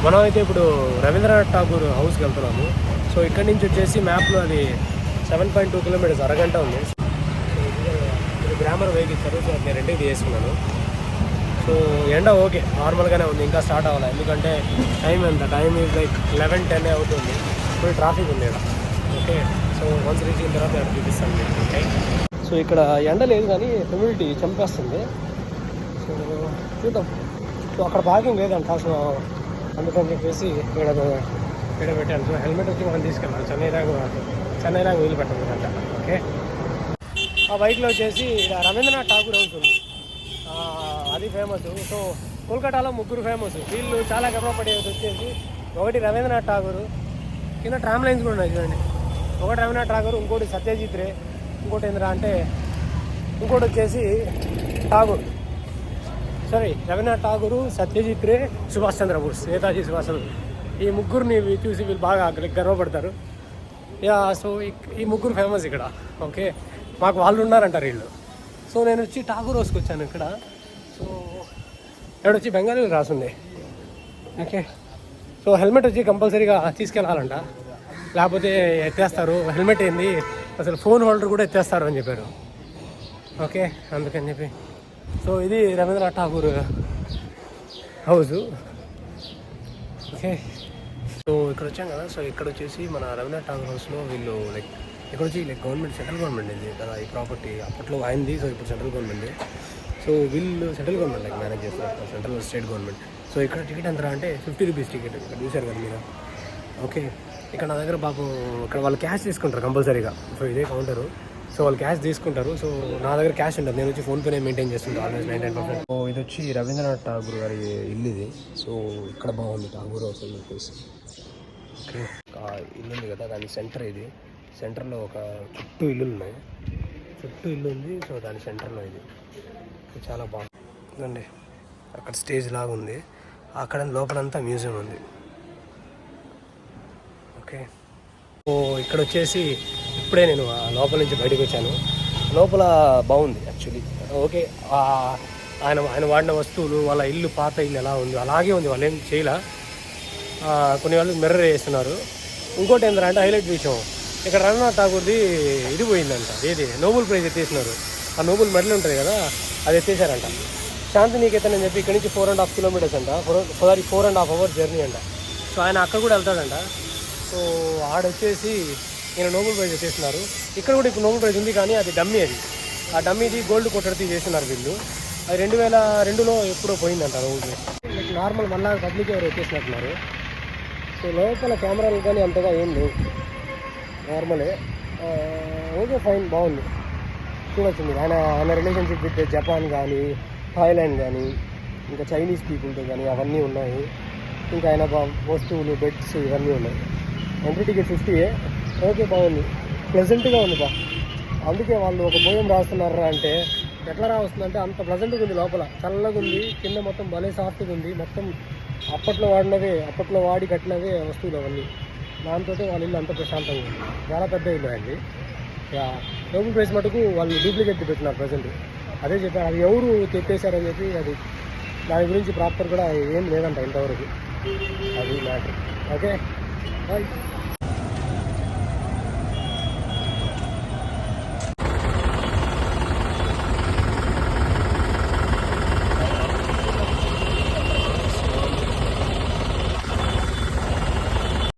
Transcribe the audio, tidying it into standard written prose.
మనం అయితే ఇప్పుడు రవీంద్రనాథ్ ఠాగూర్ హౌస్కి వెళ్తున్నాము. సో ఇక్కడి నుంచి వచ్చేసి మ్యాప్లో అది 7.2 కిలోమీటర్స్, అరగంట ఉంది. ఇది గ్రామర్ వెహికల్ ఇచ్చారు. సో నేను రెండుకి తీసుకున్నాను. సో ఎండ ఓకే నార్మల్గానే ఉంది, ఇంకా స్టార్ట్ అవ్వాలి. ఎందుకంటే టైం ఈజ్ లైక్ 11-10 అవుతుంది. ఫుల్ ట్రాఫిక్ ఉంది ఇక్కడ. ఓకే, సో వన్స్ రీచ్ అయిన తర్వాత ఇక్కడ చూపిస్తాను మీకు. ఓకే, సో ఇక్కడ ఎండ లేదు కానీ హ్యూమిడిటీ చంపేస్తుంది. సో చూద్దాం. సో అక్కడ పార్కింగ్ లేదంట. సో అందుకని చెప్పేసి ఇక్కడ పెట్టాను. సో హెల్మెట్ వచ్చి మనం తీసుకెళ్ళాలి. చెన్నై ర్యాంక్ వీలు పెట్టాలంట. ఓకే, ఆ బైక్లో వచ్చేసి రవీంద్రనాథ్ ఠాగూర్ హౌస్ ఉంది, అది ఫేమస్. సో కోల్కతాలో 3 ఫేమస్. వీళ్ళు చాలా గర్వపడేది వచ్చేసి ఒకటి రవీంద్రనాథ్ ఠాగూర్, కింద ట్రామ్ లైన్స్ కూడా ఉన్నాయి చూడండి. ఒకటి రవీంద్రనాథ్ ఠాగూర్, ఇంకోటి సత్యజిత్ రే, ఇంకోటి ఏంద్రా అంటే ఇంకోటి వచ్చేసి ఠాగూర్, రవీంద్రనాథ్ ఠాగూర్, సత్యజిత్ రే, సుభాష్ చంద్రబోస్, నేతాజీ సుభాష్ చంద్రబోస్. ఈ ముగ్గురిని చూసి వీళ్ళు బాగా గర్వపడతారు. సో ఈ 3 ఫేమస్ ఇక్కడ. ఓకే, మాకు వాళ్ళు ఉన్నారంటారు వీళ్ళు. సో నేను వచ్చి ఠాగూర్ హౌస్కి వచ్చాను ఇక్కడ. సో ఇక్కడ వచ్చి బెంగాలీ రాసింది. ఓకే, సో హెల్మెట్ వచ్చి కంపల్సరీగా తీసుకెళ్ళాలంట, లేకపోతే ఎత్తేస్తారు. హెల్మెట్ ఏంది అసలు, ఫోన్ హోల్డర్ కూడా ఎత్తేస్తారు అని చెప్పారు. ఓకే, అందుకని చెప్పి సో ఇది Rabindranath Tagore house. Okay, so ఇక్కడ వచ్చాం కదా. సో ఇక్కడ వచ్చేసి మన రవీంద్రనాథ్ ఠాగూర్ హౌస్లో వీళ్ళు ఇక్కడ వచ్చి గవర్నమెంట్, సెంట్రల్ గవర్నమెంట్ ఇది కదా ఈ ప్రాపర్టీ. అప్పట్లో అయింది, సో ఇప్పుడు సెంట్రల్ గవర్నమెంట్. సో వీళ్ళు సెంట్రల్ గవర్నమెంట్ మేనేజ్ చేస్తారు, సెంట్రల్ స్టేట్ గవర్నమెంట్. సో ఇక్కడ టికెట్ ఎంత అంటే 50 రూపీస్ టికెట్. ఇక్కడ చూశారు కదా మీరు. ఓకే, ఇక్కడ నా దగ్గర బాబు ఇక్కడ వాళ్ళు క్యాష్ తీసుకుంటారు కంపల్సరీగా. సో ఇదే కౌంటరు. సో వాళ్ళు క్యాష్ తీసుకుంటారు. సో నా దగ్గర క్యాష్ ఉంటుంది, నేను వచ్చి ఫోన్పేనే మెయింటైన్ చేస్తుంటాను ఆల్మోస్ట్ 99%. సో ఇది వచ్చి రవీంద్రనాథ్ ఠాగూర్ గారి ఇల్లు ఇది. సో ఇక్కడ బాగుంది ఠాగూర్ హౌస్ అని చెప్పేసి. ఓకే, ఇల్లు ఉంది కదా, దాని సెంటర్ ఇది. సెంటర్లో ఒక చుట్టూ ఇల్లు ఉన్నాయి, ఇల్లు ఉంది. సో దాని సెంటర్లో ఇది చాలా బాగుంది. అక్కడ స్టేజ్ లాగా ఉంది, అక్కడ లోపలంతా మ్యూజియం ఉంది. ఓకే, సో ఇక్కడ వచ్చేసి ఇప్పుడే నేను లోపల నుంచి బయటకు వచ్చాను. లోపల బాగుంది యాక్చువల్లీ. ఓకే, ఆయన వాడిన వస్తువులు, వాళ్ళ ఇల్లు, పాత ఇల్లు ఎలా ఉంది అలాగే ఉంది, వాళ్ళు ఏం చేయలే. కొన్ని వాళ్ళు మిర్రర్ వేస్తున్నారు. ఇంకోటి ఏంటంటే హైలైట్ విషయం, ఇక్కడ రవీంద్రనాథ్ ఠాగూర్ది ఇది పోయిందంట, ఏది నోబెల్ ప్రైజ్ ఎత్తేసినారు. ఆ నోబెల్ మెడల్ ఉంటుంది కదా, అది ఎత్తేసారంట. శాంతినికేతన్ అని చెప్పి ఇక్కడ నుంచి 4.5 కిలోమీటర్స్ అంట, 4.5 అవర్స్ జర్నీ అంట. సో ఆయన అక్కడ కూడా వెళ్తాడంట. సో ఆడొచ్చేసి ఈయన నోబెల్ ప్రైజ్ ఎత్తేస్తున్నారు. ఇక్కడ కూడా ఇప్పుడు నోబెల్ ప్రైజ్ ఉంది, కానీ అది డమ్మీ. ఆ డమ్మీది గోల్డ్ కొట్టడితే చేస్తున్నారు వీళ్ళు. అది 2002లో ఎప్పుడో పోయిందంట నోబెల్ ప్రైజ్. నార్మల్ మళ్ళా పబ్లిక్ ఎవరు ఎత్తేసినట్టున్నారు. సో లోపల కెమెరాలు కానీ అంతగా ఏం లేవు, నార్మలే. ఓకే, ఫైన్, బాగుంది, చూడొచ్చు మీరు. ఆయన రిలేషన్షిప్ విత్ జపాన్ కానీ, థాయిలాండ్ కానీ, ఇంకా చైనీస్ పీపుల్తో కానీ అవన్నీ ఉన్నాయి. ఇంకా ఆయన వస్తువులు, బెడ్స్ ఇవన్నీ ఉన్నాయి. Entry ticket 50. ఓకే, బాగుంది, ప్లెజెంట్గా ఉంది బా. అందుకే వాళ్ళు ఒక పోయం రాస్తున్నారా అంటే ఎట్లా రాస్తుందంటే అంత ప్లెజెంట్గా ఉంది. లోపల చల్లగా ఉంది, కింద మొత్తం భలే సాఫ్ట్గా ఉంది. మొత్తం అప్పట్లో వాడి కట్టినవే వస్తువులు అవన్నీ. దాంతో వాళ్ళ ఇల్లు అంత ప్రశాంతంగా ఉంది. చాలా పెద్ద ఇల్లు అండి. నోబెల్ ప్రైజ్ మటుకు వాళ్ళు డూప్లికేట్ పెట్టినారు ప్రజెంట్. అదే చెప్పారు, అది ఎవరు తెప్పేశారని చెప్పి. అది దాని గురించి ప్రాపర్ కూడా ఏం లేదంట ఇంతవరకు. అది మ్యాటర్. Okay, bye.